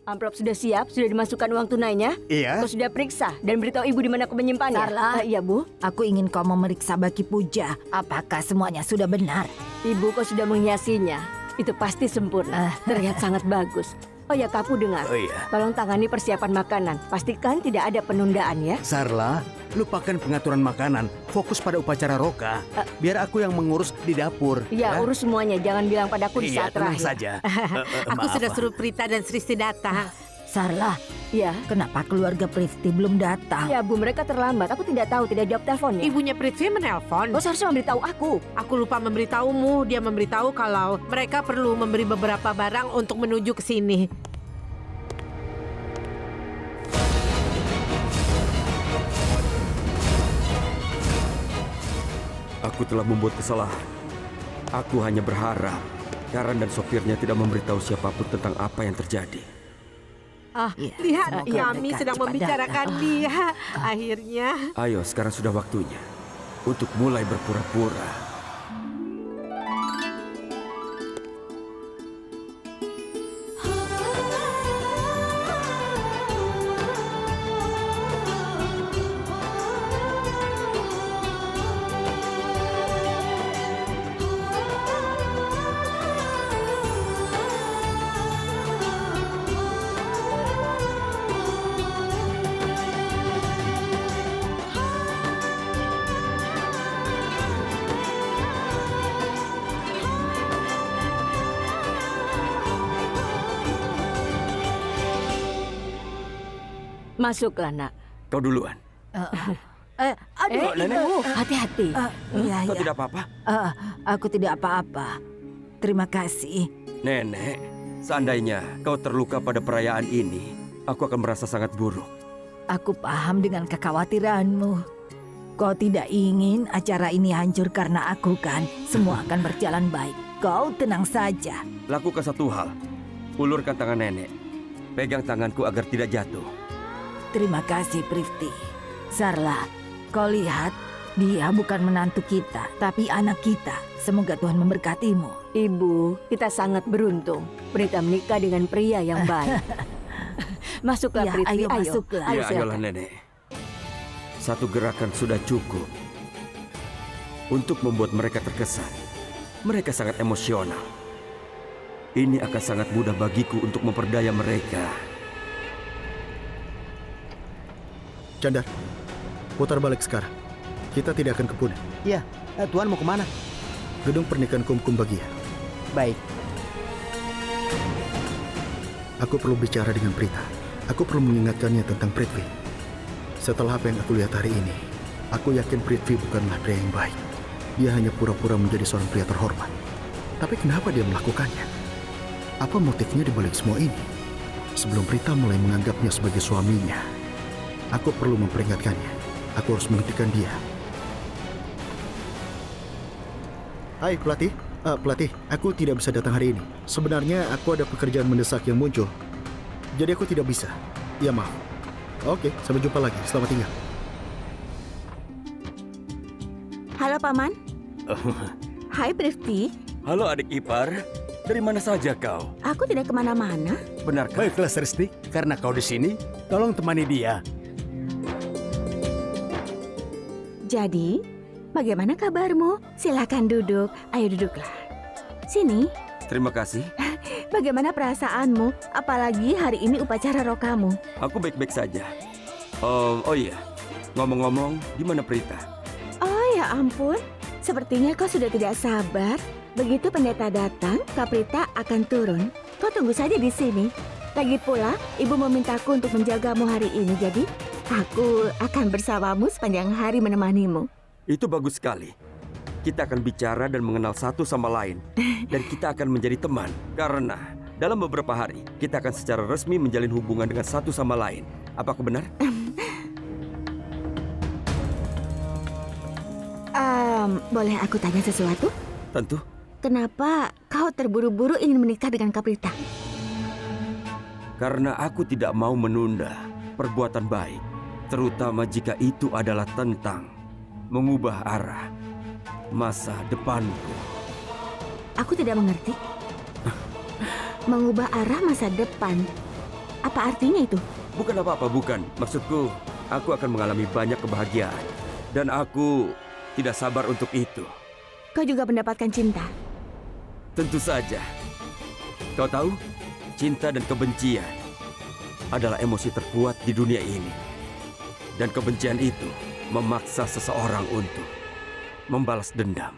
Amplop sudah siap? Sudah dimasukkan uang tunainya? Iya. Kau sudah periksa dan beritahu ibu di mana kau menyimpannya? Sarla. Iya, Bu. Aku ingin kau memeriksa Baki Puja. Apakah semuanya sudah benar? Ibu, kau sudah menghiasinya. Itu pasti sempurna. Terlihat sangat bagus. Oh ya, Kapu dengar. Oh iya. Tolong tangani persiapan makanan. Pastikan tidak ada penundaan ya. Sarla, lupakan pengaturan makanan. Fokus pada upacara Roka. Biar aku yang mengurus di dapur. Iya, urus semuanya. Jangan bilang padaku di Iya, saat tenang terakhir. saja. Aku sudah suruh Prita dan Sristi datang. Sarla, Iya. kenapa keluarga Prifti belum datang? Ya, Bu, mereka terlambat. Aku tidak tahu, tidak jawab teleponnya. Ibunya Prithvi menelpon. Kau seharusnya memberitahu aku. Aku lupa memberitahumu. Dia memberitahu kalau mereka perlu memberi beberapa barang untuk menuju ke sini. Aku telah membuat kesalahan. Aku hanya berharap Karan dan sopirnya tidak memberitahu siapapun tentang apa yang terjadi. Ya, Lihat, semoga kami mereka sedang cepat membicarakan datang. dia. Akhirnya. Ayo, sekarang sudah waktunya untuk mulai berpura-pura. Masuklah, nak. Kau duluan. Aduh, Nenek. Ibu. Hati-hati. Iya, Kau iya. tidak apa-apa? Aku tidak apa-apa. Terima kasih. Nenek, seandainya kau terluka pada perayaan ini, aku akan merasa sangat buruk. Aku paham dengan kekhawatiranmu. Kau tidak ingin acara ini hancur karena aku kan? Semua akan berjalan baik. Kau tenang saja. Lakukan satu hal. Ulurkan tangan nenek. Pegang tanganku agar tidak jatuh. Terima kasih, Prifti. Sarla, kau lihat, dia bukan menantu kita, tapi anak kita. Semoga Tuhan memberkatimu. Ibu, kita sangat beruntung. Prita menikah dengan pria yang baik. Masuklah, Ya, Prithvi. ayo masuklah. Ayo, Ya, silakan. ayolah nenek. Satu gerakan sudah cukup untuk membuat mereka terkesan. Mereka sangat emosional. Ini akan sangat mudah bagiku untuk memperdaya mereka. Chandar, putar balik sekarang. Kita tidak akan ke Pune. Iya, Tuan mau kemana? Gedung pernikahan Kumkum Bagia. Baik. Aku perlu bicara dengan Prita. Aku perlu mengingatkannya tentang Prithvi. Setelah apa yang aku lihat hari ini, aku yakin Prithvi bukanlah pria yang baik. Dia hanya pura-pura menjadi seorang pria terhormat. Tapi kenapa dia melakukannya? Apa motifnya di balik semua ini? Sebelum Prita mulai menganggapnya sebagai suaminya, aku perlu memperingatkannya. Aku harus menghentikan dia. Hai pelatih, pelatih, aku tidak bisa datang hari ini. Sebenarnya aku ada pekerjaan mendesak yang muncul. Jadi aku tidak bisa. Ya maaf. Oke, sampai jumpa lagi. Selamat tinggal. Halo Paman. Hai Prithvi. Halo adik ipar, dari mana saja kau? Aku tidak kemana-mana. Benarkah? Baiklah, Sristi. Karena kau di sini, tolong temani dia. Jadi, bagaimana kabarmu? Silakan duduk. Ayo duduklah. Sini. Terima kasih. Bagaimana perasaanmu? Apalagi hari ini upacara rokamu. Aku baik-baik saja. Oh iya, ngomong-ngomong, di mana Prita? Oh ya ampun. Sepertinya kau sudah tidak sabar. Begitu pendeta datang, Kaprita akan turun. Kau tunggu saja di sini. Lagi pula, ibu memintaku untuk menjagamu hari ini. Jadi, aku akan bersamamu sepanjang hari menemanimu. Itu bagus sekali. Kita akan bicara dan mengenal satu sama lain. Dan kita akan menjadi teman. Karena dalam beberapa hari, kita akan secara resmi menjalin hubungan dengan satu sama lain. Apakah benar? Boleh aku tanya sesuatu? Tentu. Kenapa kau terburu-buru ingin menikah dengan Kaprita? Karena aku tidak mau menunda perbuatan baik. Terutama jika itu adalah tentang mengubah arah masa depanku. Aku tidak mengerti. Mengubah arah masa depan. Apa artinya itu? Bukan apa-apa, bukan. Maksudku, aku akan mengalami banyak kebahagiaan. Dan aku tidak sabar untuk itu. Kau juga mendapatkan cinta. Tentu saja. Kau tahu, cinta dan kebencian adalah emosi terkuat di dunia ini. Dan kebencian itu memaksa seseorang untuk membalas dendam.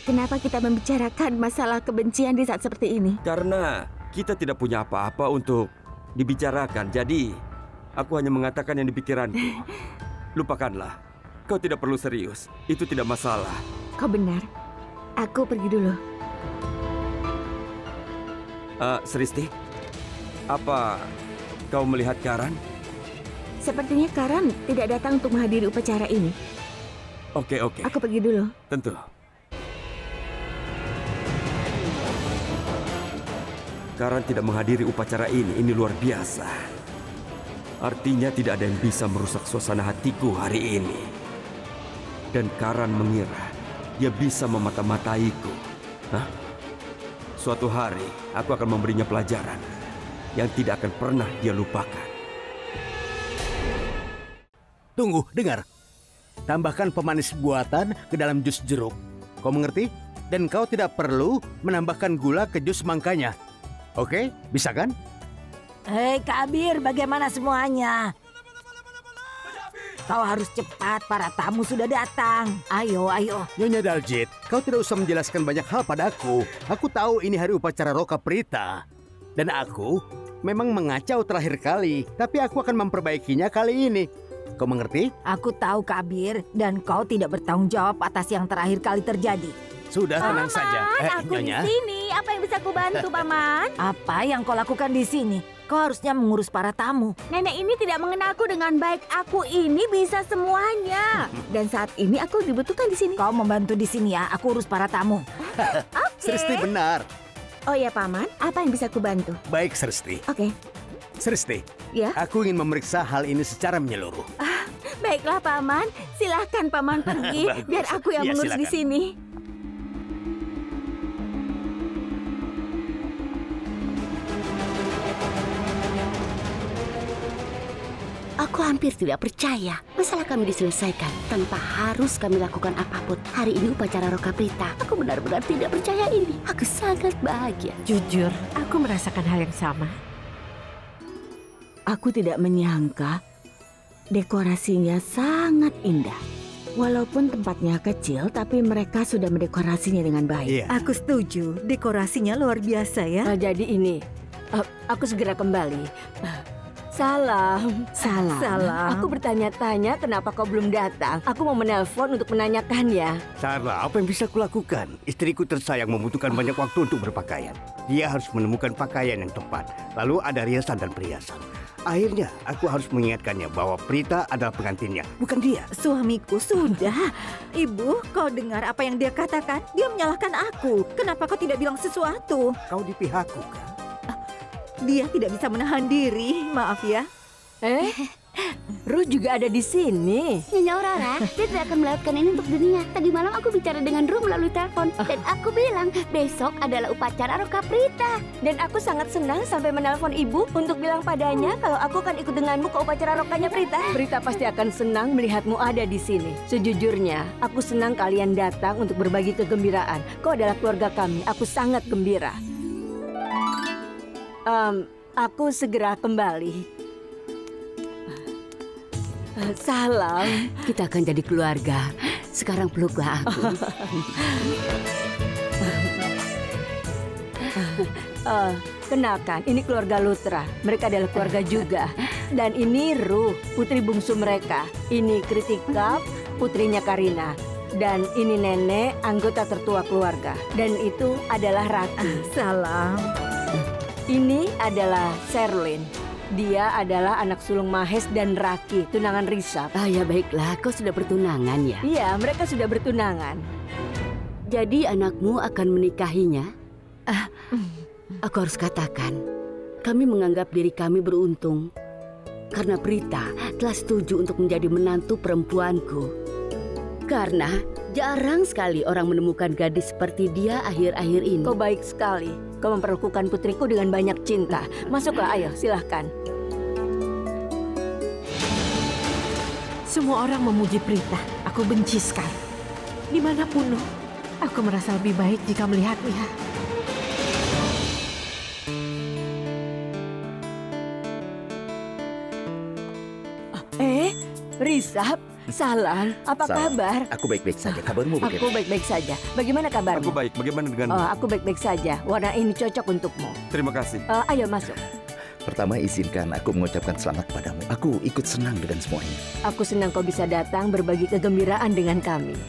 Kenapa kita membicarakan masalah kebencian di saat seperti ini? Karena kita tidak punya apa-apa untuk dibicarakan. Jadi, aku hanya mengatakan yang di pikiranku. Lupakanlah. Kau tidak perlu serius. Itu tidak masalah. Kau benar. Aku pergi dulu. Sristi, apa kau melihat Karan? Sepertinya Karan tidak datang untuk menghadiri upacara ini. Oke. Aku pergi dulu. Tentu. Karan tidak menghadiri upacara ini luar biasa. Artinya tidak ada yang bisa merusak suasana hatiku hari ini. Dan Karan mengira dia bisa memata-mataiku. Hah? Suatu hari aku akan memberinya pelajaran yang tidak akan pernah dia lupakan. Tunggu, dengar. Tambahkan pemanis buatan ke dalam jus jeruk. Kau mengerti? Dan kau tidak perlu menambahkan gula ke jus mangkanya. Oke, bisa kan? Hei Kabir, bagaimana semuanya? Kau harus cepat, para tamu sudah datang. Ayo. Nyonya Daljit, kau tidak usah menjelaskan banyak hal padaku. Aku tahu ini hari upacara Roka Prita. Dan aku memang mengacau terakhir kali. Tapi aku akan memperbaikinya kali ini. Kau mengerti? Aku tahu Kabir, dan kau tidak bertanggung jawab atas yang terakhir kali terjadi. Sudah, tenang saja. Aku Nyonya. di sini. Apa yang bisa aku bantu, Paman? Apa yang kau lakukan di sini? Kau harusnya mengurus para tamu. Nenek ini tidak mengenalku dengan baik. Aku ini bisa semuanya. Dan saat ini aku dibutuhkan di sini. Kau membantu di sini ya, aku urus para tamu. Sristi benar. Oh ya, Paman. Apa yang bisa aku bantu? Baik, Sristi. Oke. Sristi, Ya. aku ingin memeriksa hal ini secara menyeluruh. Baiklah, Paman. Silahkan Paman pergi. Bagus. Biar aku yang Iya, mengurus di silakan. sini. Aku hampir tidak percaya masalah kami diselesaikan tanpa harus kami lakukan apapun. Hari ini upacara Roka Prita. Aku benar-benar tidak percaya ini. Aku sangat bahagia. Jujur, aku merasakan hal yang sama. Aku tidak menyangka dekorasinya sangat indah. Walaupun tempatnya kecil, tapi mereka sudah mendekorasinya dengan baik. Iya. Aku setuju, dekorasinya luar biasa ya. Jadi ini, aku segera kembali. Salam. Aku bertanya-tanya kenapa kau belum datang. Aku mau menelpon untuk menanyakannya. Sarah, apa yang bisa kulakukan? Istriku tersayang membutuhkan banyak waktu untuk berpakaian. Dia harus menemukan pakaian yang tepat. Lalu ada riasan dan perhiasan. Akhirnya, aku harus mengingatkannya bahwa Prita adalah pengantinnya, bukan dia. Suamiku sudah. Ibu, kau dengar apa yang dia katakan? Dia menyalahkan aku. Kenapa kau tidak bilang sesuatu? Kau di pihakku, kan? Dia tidak bisa menahan diri. Maaf ya. Ruh juga ada di sini. Nyonya Aurora, dia tidak akan melakukan ini untuk dunia. Tadi malam aku bicara dengan Ruh melalui telepon. Dan aku bilang, besok adalah upacara Roka Prita. Dan aku sangat senang sampai menelpon ibu untuk bilang padanya kalau aku akan ikut denganmu ke upacara Rokanya Prita. Prita pasti akan senang melihatmu ada di sini. Sejujurnya, aku senang kalian datang untuk berbagi kegembiraan. Kau adalah keluarga kami. Aku sangat gembira. Aku segera kembali. Salam. Kita akan jadi keluarga. Sekarang peluklah aku. Kenalkan, ini keluarga Lutra. Mereka adalah keluarga juga. Dan ini Ruh, putri bungsu mereka. Ini Kritika, putrinya Karina. Dan ini Nenek, anggota tertua keluarga. Dan itu adalah Raki. Salam. Ini adalah Sherlyn. Dia adalah anak sulung Mahes dan Raki, tunangan Risab. Ya baiklah, kau sudah bertunangan ya? Iya, mereka sudah bertunangan. Jadi anakmu akan menikahinya? Aku harus katakan, kami menganggap diri kami beruntung. Karena Prita telah setuju untuk menjadi menantu perempuanku. Karena jarang sekali orang menemukan gadis seperti dia akhir-akhir ini. Kau baik sekali. Kau memperlakukan putriku dengan banyak cinta. Masuklah, ayo, silahkan. Semua orang memuji Prita. Aku benci sekali. Dimanapun, aku merasa lebih baik jika melihatnya. Risab, Salang, apa kabar? Aku baik-baik saja. Kabarmu bagaimana? Aku baik-baik saja. Bagaimana kabarmu? Aku baik. Bagaimana denganmu? Aku baik-baik saja. Warna ini cocok untukmu. Terima kasih. Ayo masuk. Pertama izinkan aku mengucapkan selamat padamu. Aku ikut senang dengan semuanya. Aku senang kau bisa datang berbagi kegembiraan dengan kami.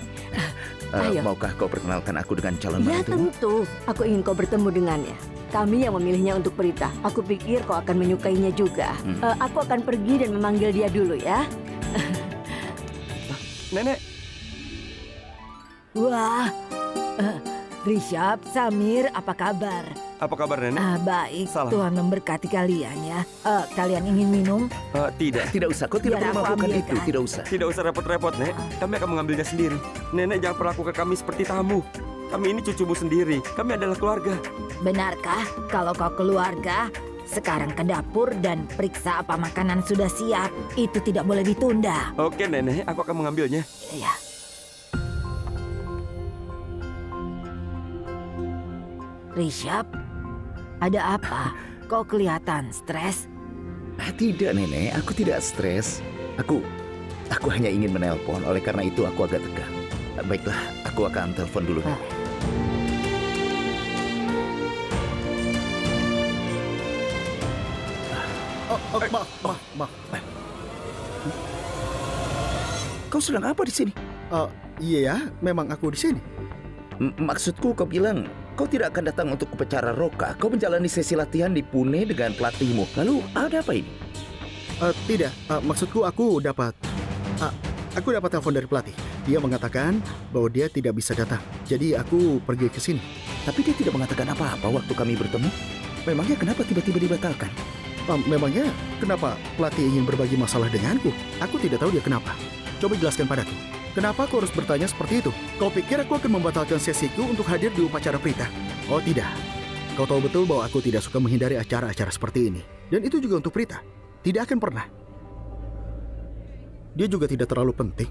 Ayo. Maukah kau perkenalkan aku dengan calon Ya menantumu? tentu. Aku ingin kau bertemu dengannya. Kami yang memilihnya untuk Prita. Aku pikir kau akan menyukainya juga. Aku akan pergi dan memanggil dia dulu ya. Nenek. Wah, Risab, Samir, apa kabar? Apa kabar, Nenek? Baik, Salam. Tuhan memberkati kalian ya. Kalian ingin minum? Tidak. Tidak usah, kau tidak Biar perlu aku melakukan ambilkan. itu. Tidak usah. Tidak usah repot-repot, Nek. Kami akan mengambilnya sendiri. Nenek jangan perlakukan kami seperti tamu. Kami ini cucumu sendiri. Kami adalah keluarga. Benarkah kalau kau keluarga? Sekarang ke dapur dan periksa apa makanan sudah siap. Itu tidak boleh ditunda. Oke, Nenek. Aku akan mengambilnya. Ya. Risab, ada apa? Kau kelihatan stres. Tidak, Nenek. Aku tidak stres. Aku hanya ingin menelpon. Oleh karena itu aku agak tegang. Baiklah, aku akan telepon dulu. Maaf. Kau sedang apa di sini? Iya, memang aku di sini. Maksudku kau bilang kau tidak akan datang untuk upacara Roka. Kau menjalani sesi latihan di Pune dengan pelatihmu. Lalu ada apa ini? Tidak, maksudku aku dapat telepon dari pelatih. Dia mengatakan bahwa dia tidak bisa datang. Jadi aku pergi ke sini. Tapi dia tidak mengatakan apa-apa waktu kami bertemu. Memangnya kenapa tiba-tiba dibatalkan? Memangnya kenapa pelatih ingin berbagi masalah denganku? Aku tidak tahu dia kenapa. Coba jelaskan padaku. Kenapa kau harus bertanya seperti itu? Kau pikir aku akan membatalkan sesiku untuk hadir di upacara Prita? Oh tidak. Kau tahu betul bahwa aku tidak suka menghindari acara-acara seperti ini. Dan itu juga untuk Prita. Tidak akan pernah. Dia juga tidak terlalu penting.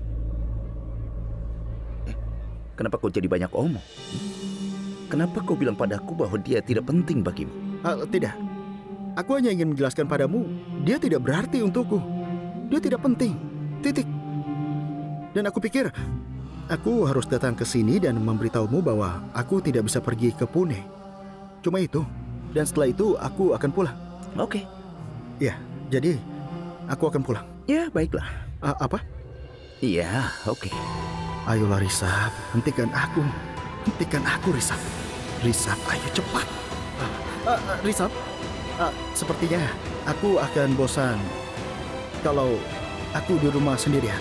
Kenapa kau jadi banyak omong? Kenapa kau bilang padaku bahwa dia tidak penting bagimu? Tidak. Aku hanya ingin menjelaskan padamu, dia tidak berarti untukku. Dia tidak penting. Titik. Dan aku pikir, aku harus datang ke sini dan memberitahumu bahwa aku tidak bisa pergi ke Pune. Cuma itu. Dan setelah itu, aku akan pulang. Oke. Ya, jadi aku akan pulang. Ya, baiklah. Apa? Iya, oke. Ayolah, Risab. Hentikan aku. Hentikan aku, Risab. Risab, ayo cepat. Risab, sepertinya aku akan bosan kalau aku di rumah sendirian.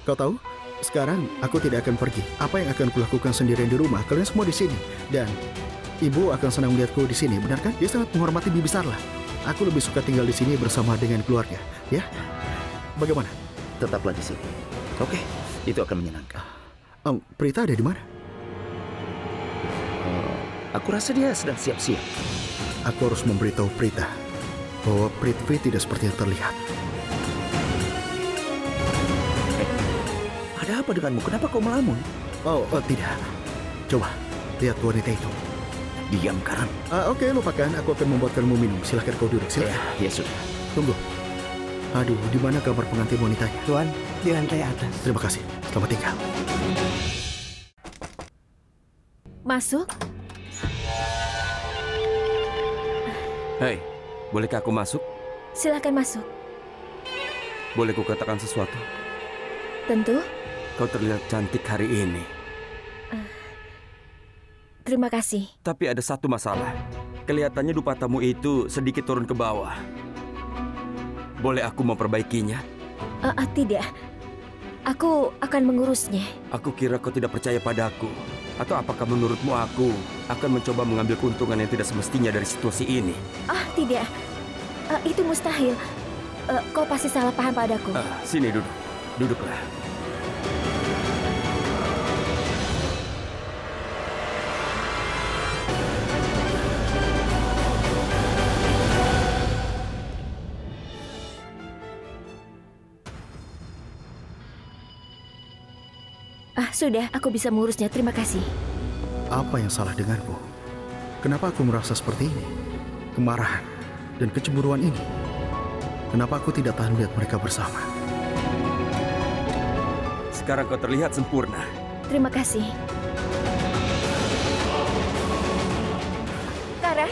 Kau tahu, sekarang aku tidak akan pergi. Apa yang akan kulakukan sendirian di rumah? Kalian semua di sini. Dan ibu akan senang melihatku di sini, benar kan? Dia sangat menghormati Bibi Sarla. Aku lebih suka tinggal di sini bersama dengan keluarga. Ya? Bagaimana? Tetaplah di sini. Oke, itu akan menyenangkan. Prita ada di mana? Aku rasa dia sedang siap-siap. Aku harus memberitahu Prita bahwa Prithvi tidak seperti yang terlihat. Ada apa denganmu? Kenapa kau melamun? Tidak. Coba, lihat wanita itu. Diam, Karan. Oke, lupakan. Aku akan membuatkanmu minum. Silahkan kau duduk. Silahkan. Ya sudah. Tunggu. Aduh, di mana kamar pengantin wanitanya? Tuan, di lantai atas. Terima kasih. Selamat tinggal. Masuk. Hei, bolehkah aku masuk? Silakan masuk. Boleh ku katakan sesuatu? Tentu. Kau terlihat cantik hari ini. Terima kasih. Tapi ada satu masalah. Kelihatannya dupatamu itu sedikit turun ke bawah. Boleh aku memperbaikinya? Tidak. Aku akan mengurusnya. Aku kira kau tidak percaya padaku. Atau apakah menurutmu aku akan mencoba mengambil keuntungan yang tidak semestinya dari situasi ini? Tidak. Itu mustahil. Kau pasti salah paham padaku. Sini duduk. Duduklah. Sudah, aku bisa mengurusnya. Terima kasih. Apa yang salah denganku? Kenapa aku merasa seperti ini? Kemarahan dan kecemburuan ini. Kenapa aku tidak tahan lihat mereka bersama? Sekarang kau terlihat sempurna. Terima kasih. Kara?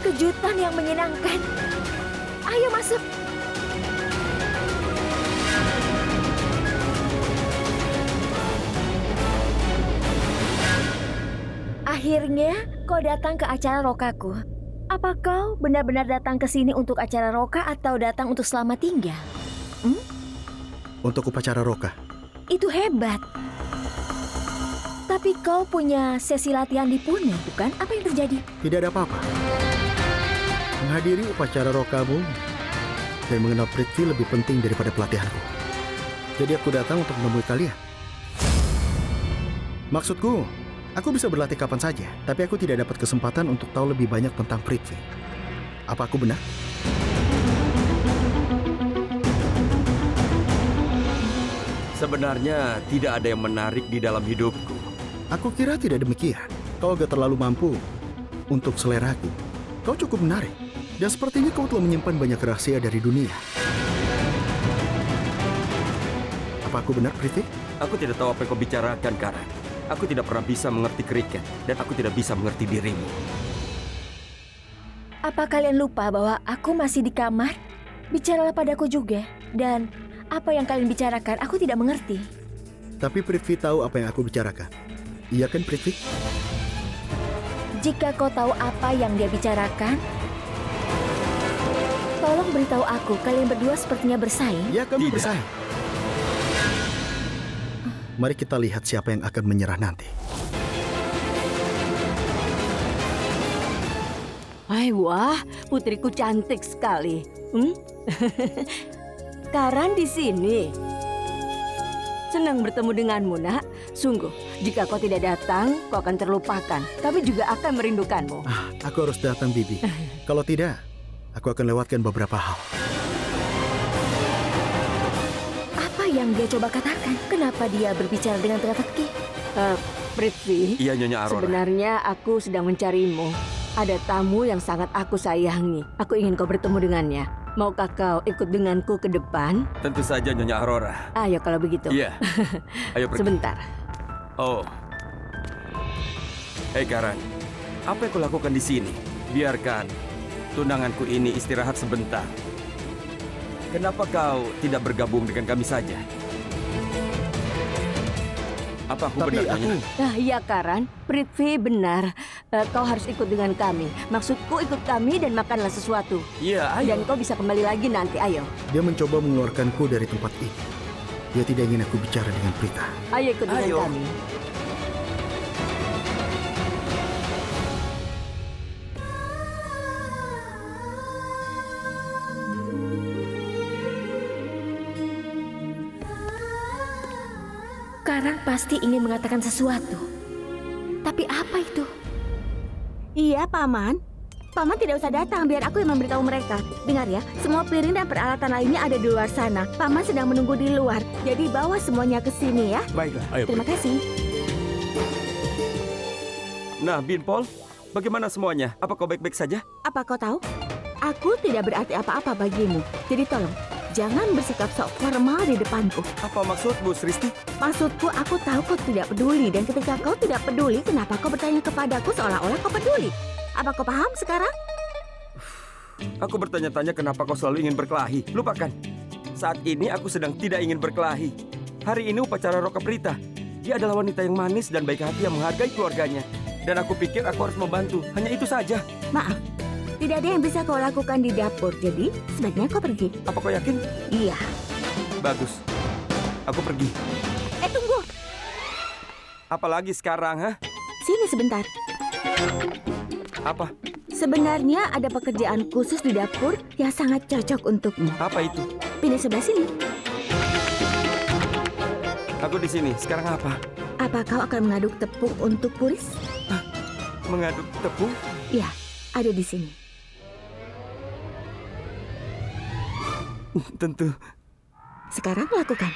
Kejutan yang menyenangkan. Ayo masuk. Akhirnya kau datang ke acara rokaku. Apa kau benar-benar datang ke sini untuk acara roka atau datang untuk selamat tinggal? Untuk upacara roka. Itu hebat. Tapi kau punya sesi latihan di Pune, bukan? Apa yang terjadi? Tidak ada apa-apa. Menghadiri upacara rokamu dan mengenal Prithvi lebih penting daripada pelatihanku. Jadi aku datang untuk menemui kalian. Maksudku, aku bisa berlatih kapan saja, tapi aku tidak dapat kesempatan untuk tahu lebih banyak tentang Prithvi. Apa aku benar? Sebenarnya tidak ada yang menarik di dalam hidupku. Aku kira tidak demikian. Kau agak terlalu mampu untuk seleraku. Kau cukup menarik. Dan sepertinya kau telah menyimpan banyak rahasia dari dunia. Apa aku benar, Prithvi? Aku tidak tahu apa yang kau bicarakan, Karan. Aku tidak pernah bisa mengerti kriket, dan aku tidak bisa mengerti dirimu. Apa kalian lupa bahwa aku masih di kamar? Bicaralah padaku juga. Dan apa yang kalian bicarakan, aku tidak mengerti. Tapi Prithvi tahu apa yang aku bicarakan. Iya kan, Prithvi? Jika kau tahu apa yang dia bicarakan, tolong beritahu aku. Kalian berdua sepertinya bersaing. Ya, kami bersaing. Mari kita lihat siapa yang akan menyerah nanti. Wah, putriku cantik sekali. Karan di sini. Senang bertemu denganmu, nak. Sungguh, jika kau tidak datang, kau akan terlupakan. Kami juga akan merindukanmu. Aku harus datang, Bibi. Kalau tidak, aku akan lewatkan beberapa hal. Apa yang dia coba katakan? Kenapa dia berbicara dengan teka-teki? Prithvi, iya, Nyonya Aurora. Sebenarnya aku sedang mencarimu. Ada tamu yang sangat aku sayangi. Aku ingin kau bertemu dengannya. Maukah kau ikut denganku ke depan? Tentu saja, Nyonya Aurora. Ayo kalau begitu. Iya. Ayo pergi. Sebentar. Oh. Hei Karan, apa yang kau lakukan di sini? Biarkan tunanganku ini istirahat sebentar. Kenapa kau tidak bergabung dengan kami saja? Apa aku benar? Iya Karan, Prithvi benar. Kau harus ikut dengan kami. Maksudku ikut kami dan makanlah sesuatu. Iya, ayo. Dan kau bisa kembali lagi nanti, ayo. Dia mencoba mengeluarkanku dari tempat ini. Dia tidak ingin aku bicara dengan Prita. Ayo ikut dengan kami. Karang pasti ingin mengatakan sesuatu. Tapi apa itu? Iya, Paman. Paman tidak usah datang, biar aku yang memberitahu mereka. Dengar ya, semua piring dan peralatan lainnya ada di luar sana. Paman sedang menunggu di luar, jadi bawa semuanya ke sini ya. Baiklah, ayo. Terima kasih. Nah, Binpol, bagaimana semuanya? Apa kau baik-baik saja? Apa kau tahu? Aku tidak berarti apa-apa bagimu. Jadi tolong, jangan bersikap sok formal di depanku. Apa maksudmu, Sristi? Maksudku, aku tahu kau tidak peduli. Dan ketika kau tidak peduli, kenapa kau bertanya kepadaku seolah-olah kau peduli? Apa kau paham sekarang? Aku bertanya-tanya kenapa kau selalu ingin berkelahi. Lupakan. Saat ini aku sedang tidak ingin berkelahi. Hari ini upacara Roka Prita. Dia adalah wanita yang manis dan baik hati yang menghargai keluarganya. Dan aku pikir aku harus membantu. Hanya itu saja. Maaf, tidak ada yang bisa kau lakukan di dapur. Jadi, sebaiknya kau pergi. Apa kau yakin? Iya. Bagus. Aku pergi. Tunggu. Apalagi sekarang, ha? Sini sebentar. Apa? Sebenarnya ada pekerjaan khusus di dapur yang sangat cocok untukmu. Apa itu? Pindah sebelah sini. Aku di sini. Sekarang apa? Apa kau akan mengaduk tepung untuk Puris? Mengaduk tepung? Ya, ada di sini. Tentu. Sekarang lakukan.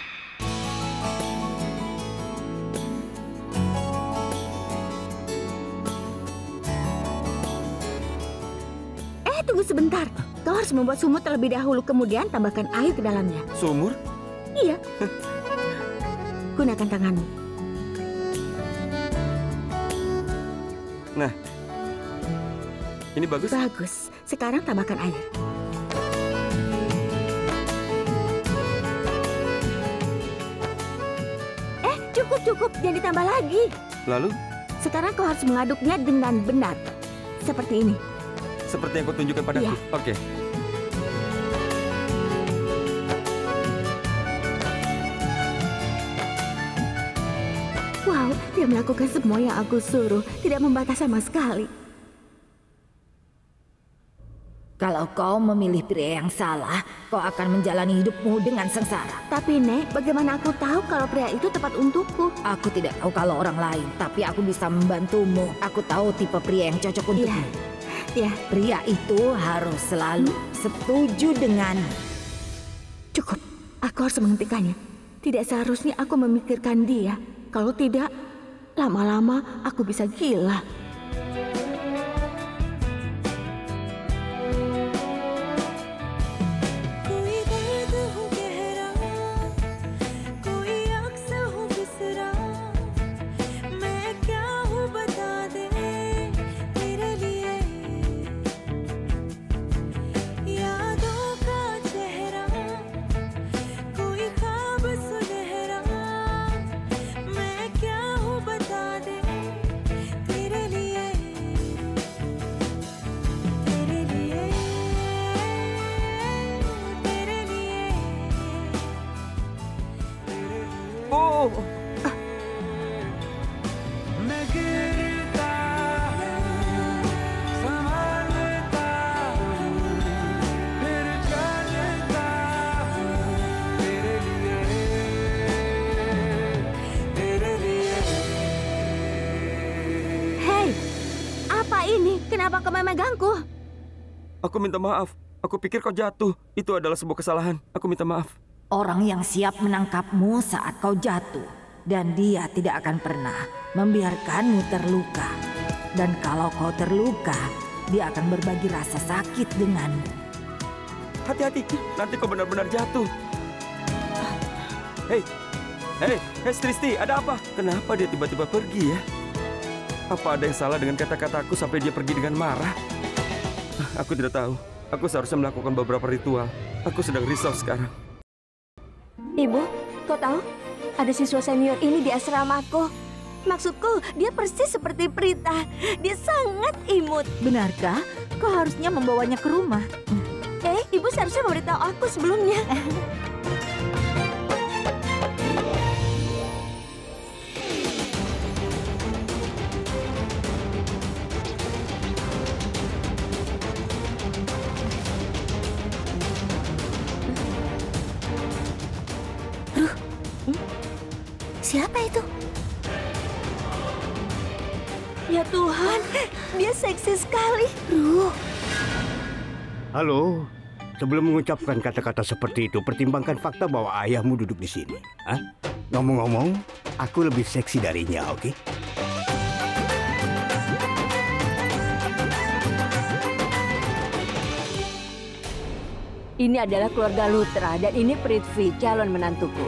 Tunggu sebentar. Kau harus membuat sumur terlebih dahulu, kemudian tambahkan air ke dalamnya. Sumur? Iya. Gunakan tanganmu. Nah, ini bagus? Bagus. Sekarang tambahkan air. Cukup. Jangan ditambah lagi. Lalu? Sekarang kau harus mengaduknya dengan benar. Seperti ini. Seperti yang kau tunjukkan padaku? Iya. Oke. Wow, dia melakukan semua yang aku suruh. Tidak membatas sama sekali. Kalau kau memilih pria yang salah, kau akan menjalani hidupmu dengan sengsara. Tapi Nek, bagaimana aku tahu kalau pria itu tepat untukku? Aku tidak tahu kalau orang lain, tapi aku bisa membantumu. Aku tahu tipe pria yang cocok untukmu. Ya. Pria itu harus selalu setuju dengan. Cukup, aku harus menghentikannya. Tidak seharusnya aku memikirkan dia. Kalau tidak, lama-lama aku bisa gila. Kenapa kau memegangku? Aku minta maaf. Aku pikir kau jatuh. Itu adalah sebuah kesalahan. Aku minta maaf. Orang yang siap menangkapmu saat kau jatuh. Dan dia tidak akan pernah membiarkanmu terluka. Dan kalau kau terluka, dia akan berbagi rasa sakit denganmu. Hati-hati, nanti kau benar-benar jatuh. Hei, Tristi, ada apa? Kenapa dia tiba-tiba pergi ya? Apa ada yang salah dengan kata-kataku sampai dia pergi dengan marah? Aku tidak tahu. Aku seharusnya melakukan beberapa ritual. Aku sedang risau sekarang. Ibu, kau tahu? Ada siswa senior ini di asramaku. Maksudku, dia persis seperti Prita. Dia sangat imut. Benarkah? Kau harusnya membawanya ke rumah. Ibu seharusnya memberitahu aku sebelumnya. Siapa itu? Ya Tuhan, dia seksi sekali. Halo, sebelum mengucapkan kata-kata seperti itu, pertimbangkan fakta bahwa ayahmu duduk di sini. Hah? Ngomong-ngomong, aku lebih seksi darinya, oke? Ini adalah keluarga Lutra dan ini Prithvi, calon menantuku.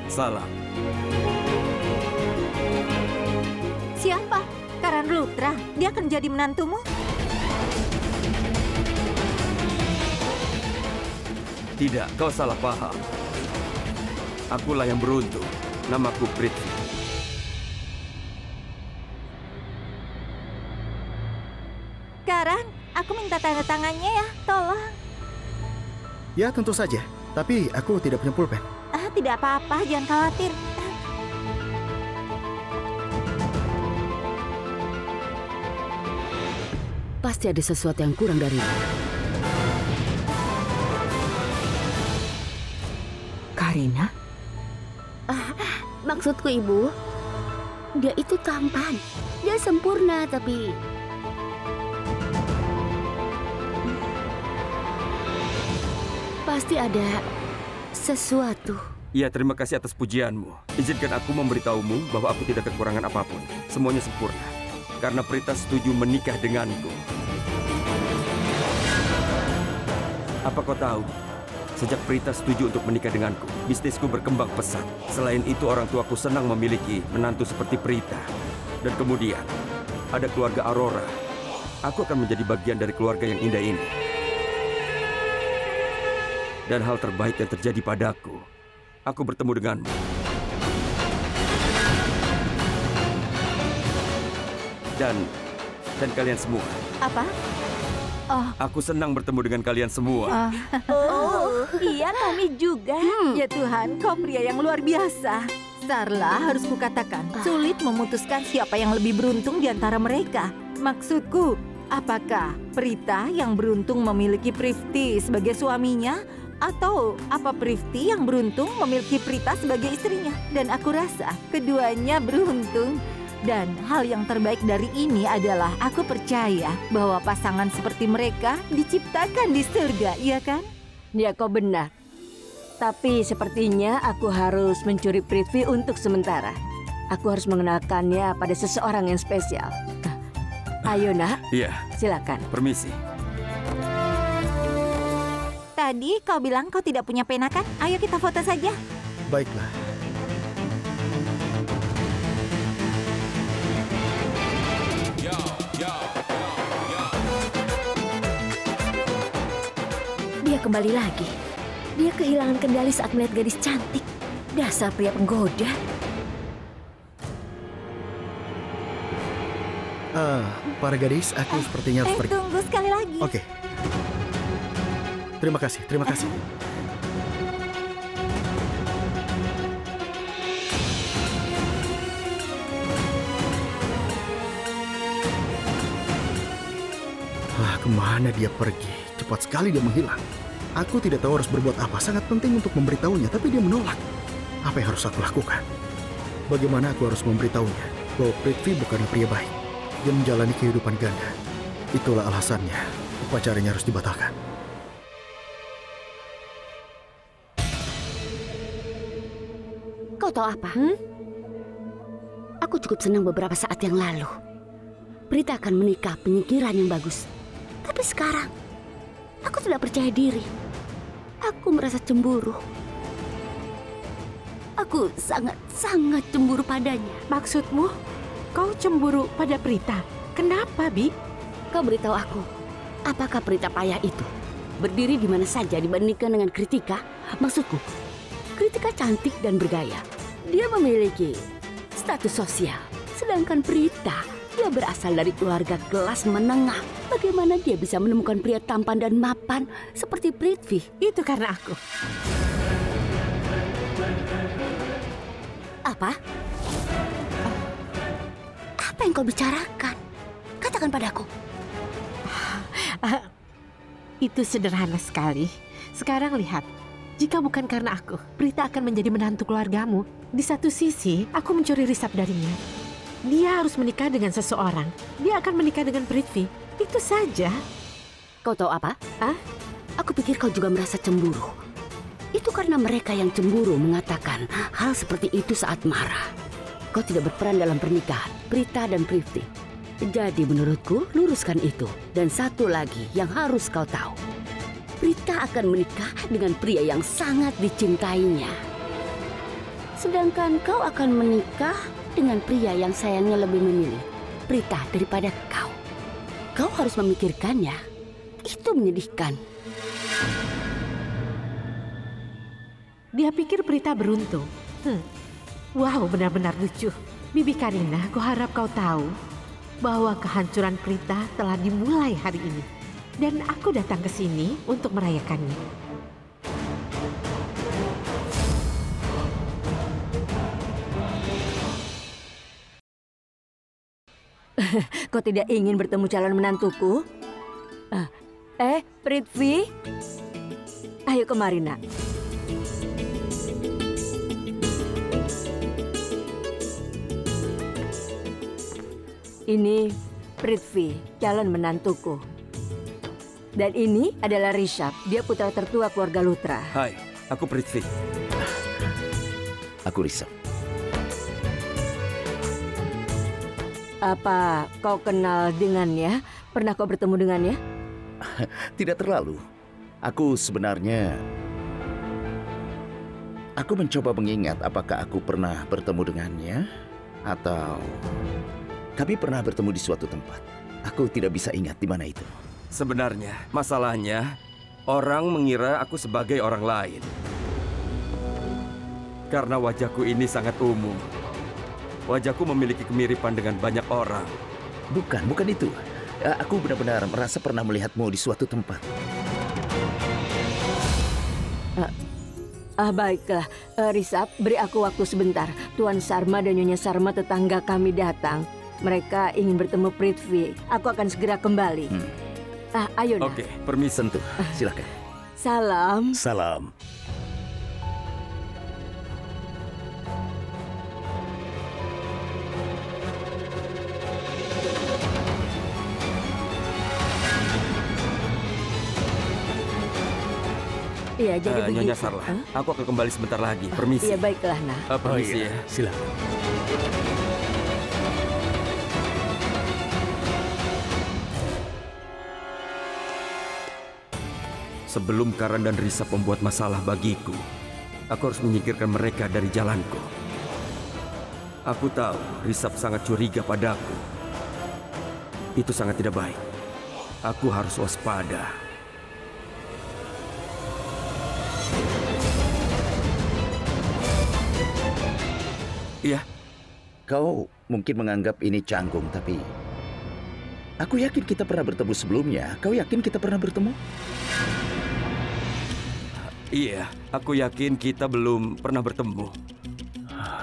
Salam. Siapa? Karan Lutra. Dia akan jadi menantumu? Tidak, kau salah paham. Akulah yang beruntung. Namaku Prithvi. Karan, aku minta tanda tangannya ya, tolong. Ya, tentu saja. Tapi aku tidak punya pulpen. Tidak apa-apa, jangan khawatir. Pasti ada sesuatu yang kurang darinya. Karina? Maksudku, Ibu, dia itu tampan. Dia sempurna, tapi Pasti ada sesuatu. Ya, terima kasih atas pujianmu. Izinkan aku memberitahumu bahwa aku tidak kekurangan apapun. Semuanya sempurna. Karena Prita setuju menikah denganku. Apa kau tahu? Sejak Prita setuju untuk menikah denganku, bisnisku berkembang pesat. Selain itu, orang tuaku senang memiliki menantu seperti Prita. Dan kemudian, ada keluarga Aurora. Aku akan menjadi bagian dari keluarga yang indah ini. Dan hal terbaik yang terjadi padaku, aku bertemu denganmu. Dan kalian semua. Apa? Oh. Aku senang bertemu dengan kalian semua. Oh, iya kami juga. Ya Tuhan, kau pria yang luar biasa. Starla, harus kukatakan, sulit memutuskan siapa yang lebih beruntung di antara mereka. Maksudku, apakah Prita yang beruntung memiliki Prithvi sebagai suaminya? Atau apa Prithvi yang beruntung memiliki Prita sebagai istrinya? Dan aku rasa keduanya beruntung. Dan hal yang terbaik dari ini adalah aku percaya bahwa pasangan seperti mereka diciptakan di surga, iya kan? Ya, kau benar. Tapi sepertinya aku harus mencuri Prithvi untuk sementara. Aku harus mengenalkannya pada seseorang yang spesial. Ayo nak. Iya. Silakan. Permisi. Tadi kau bilang kau tidak punya pena kan? Ayo kita foto saja. Baiklah. Dia kembali lagi. Dia kehilangan kendali saat melihat gadis cantik. Dasar pria penggoda. Para gadis, aku sepertinya harus pergi. Tunggu sekali lagi. Oke. Terima kasih, terima kasih. Kemana dia pergi? Cepat sekali dia menghilang. Aku tidak tahu harus berbuat apa. Sangat penting untuk memberitahunya, tapi dia menolak. Apa yang harus aku lakukan? Bagaimana aku harus memberitahunya bahwa Prithvi bukanlah pria baik. Dia menjalani kehidupan ganda. Itulah alasannya upacaranya harus dibatalkan. Kau tahu apa? Aku cukup senang beberapa saat yang lalu. Prita akan menikah penyingkiran yang bagus. Tapi sekarang, aku tidak percaya diri. Aku merasa cemburu. Aku sangat cemburu padanya. Maksudmu, kau cemburu pada Prita? Kenapa, Bi? Kau beritahu aku, apakah Prita payah itu berdiri di mana saja dibandingkan dengan Kritika? Maksudku, Kritika cantik dan bergaya. Dia memiliki status sosial. Sedangkan Prita, dia berasal dari keluarga kelas menengah. Bagaimana dia bisa menemukan pria tampan dan mapan seperti Prithvi? Itu karena aku. Apa? Apa yang kau bicarakan? Katakan padaku. Itu sederhana sekali. Sekarang lihat, jika bukan karena aku, Prita akan menjadi menantu keluargamu. Di satu sisi, aku mencuri risap darinya. Dia harus menikah dengan seseorang. Dia akan menikah dengan Prithvi. Itu saja. Kau tahu apa? Aku pikir kau juga merasa cemburu. Itu karena mereka yang cemburu mengatakan hal seperti itu saat marah. Kau tidak berperan dalam pernikahan Prita dan Prithvi. Jadi menurutku, luruskan itu. Dan satu lagi yang harus kau tahu. Prita akan menikah dengan pria yang sangat dicintainya. Sedangkan kau akan menikah dengan pria yang sayangnya lebih memilih Prita daripada kau. Kau harus memikirkannya. Itu menyedihkan. Dia pikir Prita beruntung. Wow, benar-benar lucu. Bibi Karina, aku harap kau tahu bahwa kehancuran Prita telah dimulai hari ini. Dan aku datang ke sini untuk merayakannya. Kau tidak ingin bertemu calon menantuku? Prithvi? Ayo kemari, nak. Ini Prithvi, calon menantuku. Dan ini adalah Rishabh, dia putra tertua keluarga Lutra. Hai, aku Prithvi. Aku Rishabh. Apa kau kenal dengannya? Pernah kau bertemu dengannya? Tidak terlalu. Aku sebenarnya... Aku mencoba mengingat apakah aku pernah bertemu dengannya atau kami pernah bertemu di suatu tempat. Aku tidak bisa ingat di mana itu. Sebenarnya, masalahnya orang mengira aku sebagai orang lain. Karena wajahku ini sangat umum. Wajahku memiliki kemiripan dengan banyak orang. Bukan itu. Aku benar-benar merasa pernah melihatmu di suatu tempat. Baiklah, Rishabh, beri aku waktu sebentar. Tuan Sharma dan Nyonya Sharma tetangga kami datang. Mereka ingin bertemu Prithvi. Aku akan segera kembali. Ayo, Nak. Oke, permisi. Tentu, silakan. Salam. Salam. Iya, jadi begitu. Nyonya Sarla, aku akan kembali sebentar lagi. Permisi. Iya, baiklah, Nak. Permisi ya. Silakan. Sebelum Karan dan Rishabh membuat masalah bagiku, aku harus menyingkirkan mereka dari jalanku. Aku tahu Rishabh sangat curiga padaku. Itu sangat tidak baik. Aku harus waspada. Iya. Kau mungkin menganggap ini canggung, tapi aku yakin kita pernah bertemu sebelumnya. Kau yakin kita pernah bertemu? Iya, aku yakin kita belum pernah bertemu.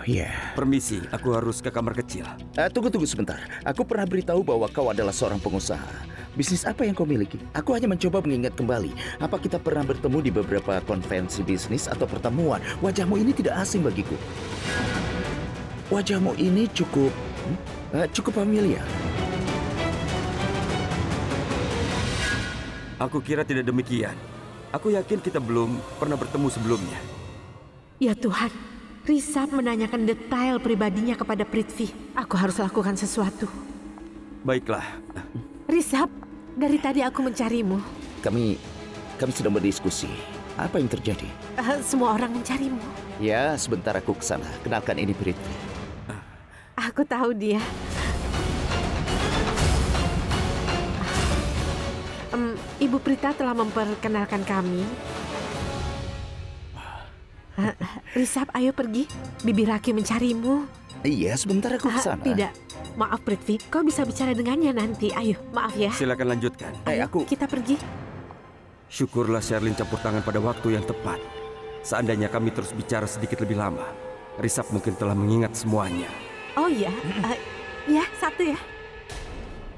Iya. Permisi, aku harus ke kamar kecil. Tunggu sebentar. Aku pernah beritahu bahwa kau adalah seorang pengusaha. Bisnis apa yang kau miliki? Aku hanya mencoba mengingat kembali. Apa kita pernah bertemu di beberapa konvensi bisnis atau pertemuan? Wajahmu ini tidak asing bagiku. Wajahmu ini cukup familiar. Aku kira tidak demikian. Aku yakin kita belum pernah bertemu sebelumnya. Ya Tuhan, Rishabh menanyakan detail pribadinya kepada Prithvi. Aku harus lakukan sesuatu. Baiklah. Rishabh, dari tadi aku mencarimu. Kami sedang berdiskusi. Apa yang terjadi? Semua orang mencarimu. Ya, sebentar aku ke sana. Kenalkan, ini Prithvi. Aku tahu dia. Ibu Prita telah memperkenalkan kami. Rishabh, ayo pergi. Bibi Raki mencarimu. Iya, sebentar aku ke sana. Tidak. Maaf Prithvi, kau bisa bicara dengannya nanti. Ayo, maaf ya. Silakan lanjutkan. Aku. Kita pergi. Syukurlah Sherlyn campur tangan pada waktu yang tepat. Seandainya kami terus bicara sedikit lebih lama, Rishabh mungkin telah mengingat semuanya. Oh iya, ya satu ya.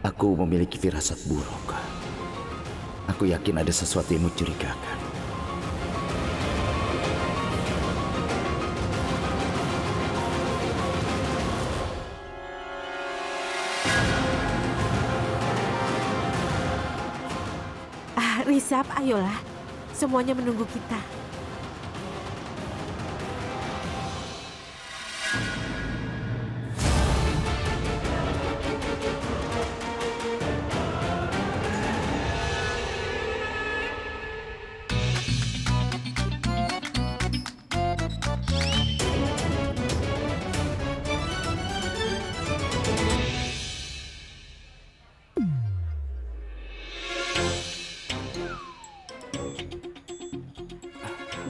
Aku memiliki firasat buruk. Aku yakin ada sesuatu yang mencurigakan. Rishabh, ayolah. Semuanya menunggu kita.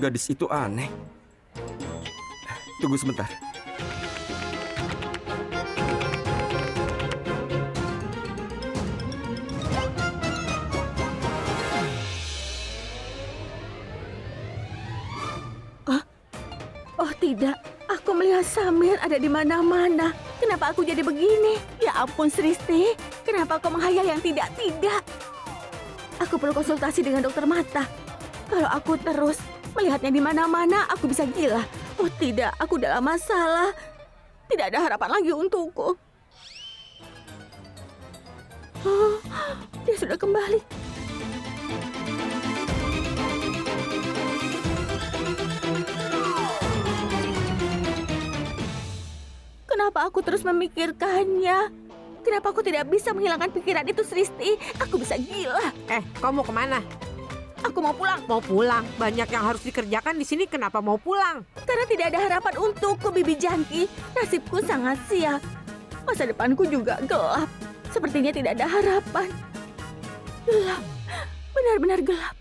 Gadis itu aneh. Tunggu sebentar. Oh tidak, aku melihat Samir ada di mana-mana. Kenapa aku jadi begini? Ya ampun Sristi, kenapa kau menghayal yang tidak-tidak? Aku perlu konsultasi dengan dokter mata. Kalau aku terus melihatnya di mana-mana, aku bisa gila. Oh tidak, aku dalam masalah. Tidak ada harapan lagi untukku. Oh, dia sudah kembali. Kenapa aku terus memikirkannya? Kenapa aku tidak bisa menghilangkan pikiran itu, Sristi? Aku bisa gila. Kau mau kemana? Aku mau pulang. Mau pulang? Banyak yang harus dikerjakan di sini. Kenapa mau pulang? Karena tidak ada harapan untukku, Bibi Janki. Nasibku sangat sial. Masa depanku juga gelap. Sepertinya tidak ada harapan. Gelap. Benar-benar gelap.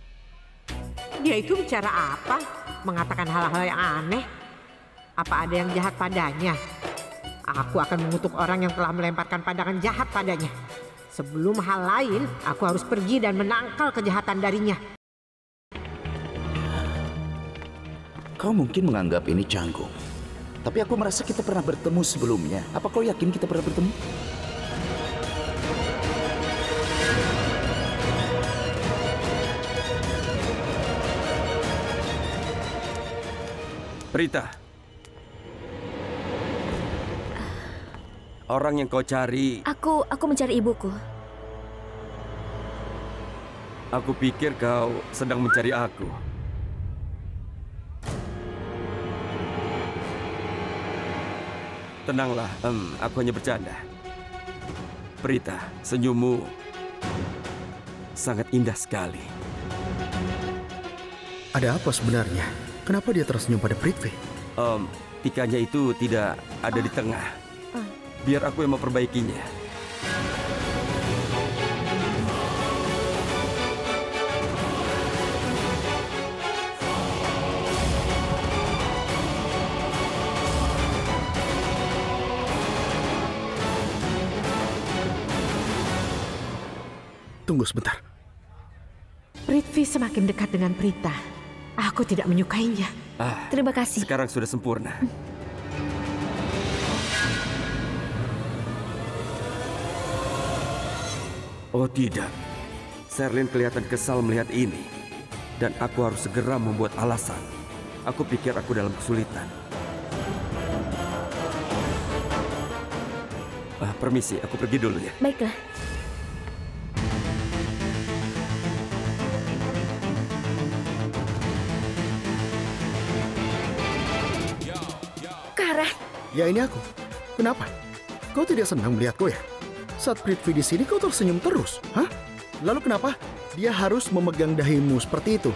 Dia itu bicara apa? Mengatakan hal-hal yang aneh? Apa ada yang jahat padanya? Aku akan mengutuk orang yang telah melemparkan pandangan jahat padanya. Sebelum hal lain, aku harus pergi dan menangkal kejahatan darinya. Kau mungkin menganggap ini canggung. Tapi aku merasa kita pernah bertemu sebelumnya. Apa kau yakin kita pernah bertemu? Prita. Orang yang kau cari... Aku mencari ibuku. Aku pikir kau sedang mencari aku. Tenanglah, aku hanya bercanda. Prita, senyummu sangat indah sekali. Ada apa sebenarnya? Kenapa dia tersenyum pada Prithvi? Tikanya itu tidak ada di tengah. Biar aku yang memperbaikinya. Tunggu sebentar. Prithvi semakin dekat dengan Prita. Aku tidak menyukainya. Terima kasih. Sekarang sudah sempurna. Oh tidak, Sherlyn kelihatan kesal melihat ini. Dan aku harus segera membuat alasan. Aku pikir aku dalam kesulitan. Permisi, aku pergi dulu ya. Baiklah. Karan. Ya ini aku. Kenapa? Kau tidak senang melihatku ya? Saat Prithvi di sini kau tersenyum terus. Hah? Lalu kenapa dia harus memegang dahimu seperti itu?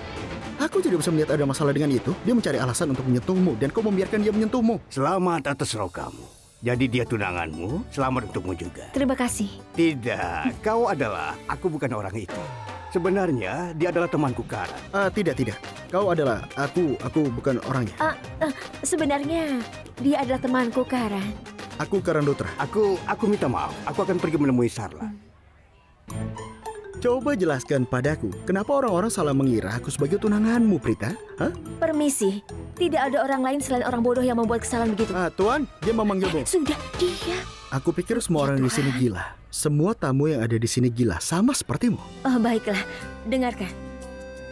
Aku tidak bisa melihat ada masalah dengan itu. Dia mencari alasan untuk menyentuhmu dan kau membiarkan dia menyentuhmu. Selamat atas rokamu. Jadi dia tunanganmu, selamat untukmu juga. Terima kasih. Tidak, kau adalah, aku bukan orang itu. Sebenarnya dia adalah temanku Karan. Tidak. Kau adalah, aku bukan orangnya. Sebenarnya dia adalah temanku Karan. Aku Karan Dutra. Aku minta maaf. Aku akan pergi menemui Sarla. Coba jelaskan padaku, kenapa orang-orang salah mengira aku sebagai tunanganmu, Prita? Hah? Permisi, tidak ada orang lain selain orang bodoh yang membuat kesalahan begitu. Tuan, dia memanggilmu. Sudah, dia. Aku pikir semua orang di sini gila. Semua tamu yang ada di sini gila, sama sepertimu. Baiklah, dengarkan.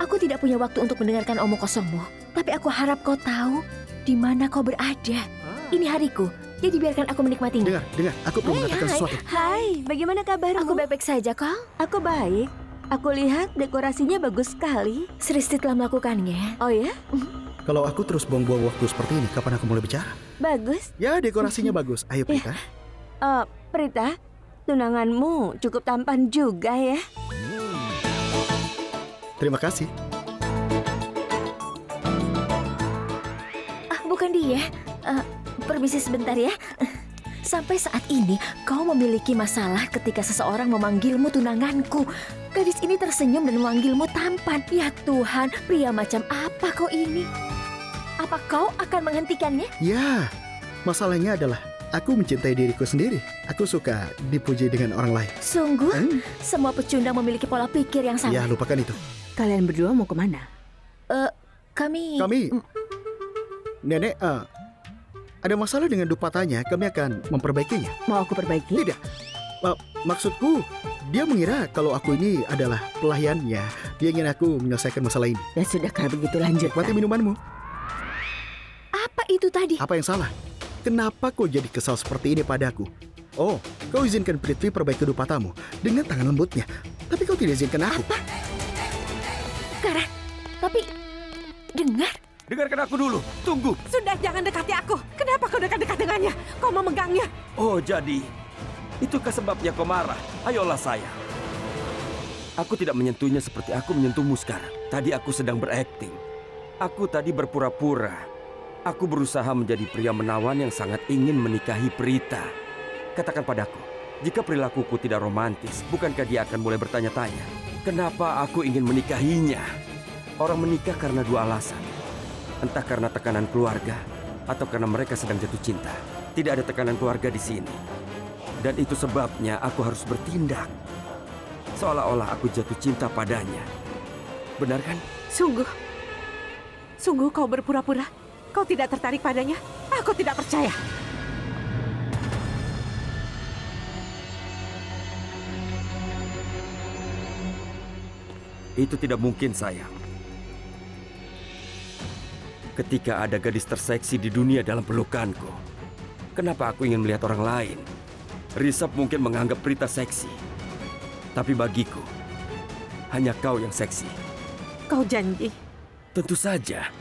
Aku tidak punya waktu untuk mendengarkan omong kosongmu. Tapi aku harap kau tahu di mana kau berada. Ini hariku. Jadi biarkan aku menikmatinya. Dengar, aku perlu mengatakan sesuatu. Hai, bagaimana kabarmu? Aku baik-baik saja, kau? Aku baik. Aku lihat dekorasinya bagus sekali. Sristi telah melakukannya. Oh ya? Kalau aku terus buang-buang waktu seperti ini, kapan aku mulai bicara? Bagus. Ya, dekorasinya bagus. Ayo, Prita. Prita, tunanganmu cukup tampan juga ya. Terima kasih. Bukan dia. Permisi sebentar ya. Sampai saat ini kau memiliki masalah ketika seseorang memanggilmu tunanganku. Gadis ini tersenyum dan memanggilmu tampan. Ya Tuhan, pria macam apa kau ini? Apa kau akan menghentikannya? Ya, masalahnya adalah aku mencintai diriku sendiri. Aku suka dipuji dengan orang lain. Sungguh? Semua pecundang memiliki pola pikir yang sama. Ya, lupakan itu. Kalian berdua mau kemana? Kami... Nenek, ada masalah dengan dupatanya, kami akan memperbaikinya. Mau aku perbaiki? Tidak. Maksudku, dia mengira kalau aku ini adalah pelayannya. Dia ingin aku menyelesaikan masalah ini. Ya sudah, kalau begitu lanjut. Nikmati minumanmu. Apa itu tadi? Apa yang salah? Kenapa kau jadi kesal seperti ini padaku? Oh, kau izinkan Prithvi perbaiki dupatamu dengan tangan lembutnya. Tapi kau tidak izinkan aku. Apa? Karan, tapi dengar. Dengarkan aku dulu, tunggu. Sudah, jangan dekati aku. Kenapa kau dekat-dekat dengannya? Kau mau mengganggu uangnya. Oh, jadi itukah sebabnya kau marah? Ayolah sayang. Aku tidak menyentuhnya seperti aku menyentuhmu sekarang. Tadi aku sedang berakting. Aku tadi berpura-pura. Aku berusaha menjadi pria menawan yang sangat ingin menikahi Prita. Katakan padaku, jika perilakuku tidak romantis, bukankah dia akan mulai bertanya-tanya, kenapa aku ingin menikahinya? Orang menikah karena dua alasan. Entah karena tekanan keluarga, atau karena mereka sedang jatuh cinta. Tidak ada tekanan keluarga di sini. Dan itu sebabnya aku harus bertindak. Seolah-olah aku jatuh cinta padanya. Benar kan? Sungguh kau berpura-pura. Kau tidak tertarik padanya? Aku tidak percaya. Itu tidak mungkin, sayang. Ketika ada gadis terseksi di dunia dalam pelukanku, kenapa aku ingin melihat orang lain? Risab mungkin menganggap Prita seksi. Tapi bagiku, hanya kau yang seksi. Kau janji? Tentu saja.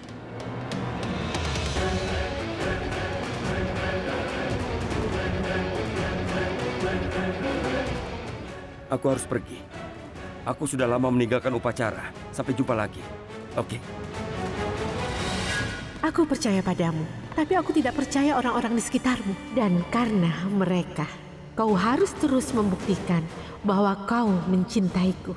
Aku harus pergi. Aku sudah lama meninggalkan upacara. Sampai jumpa lagi. Oke. Aku percaya padamu, tapi aku tidak percaya orang-orang di sekitarmu. Dan karena mereka, kau harus terus membuktikan bahwa kau mencintaiku.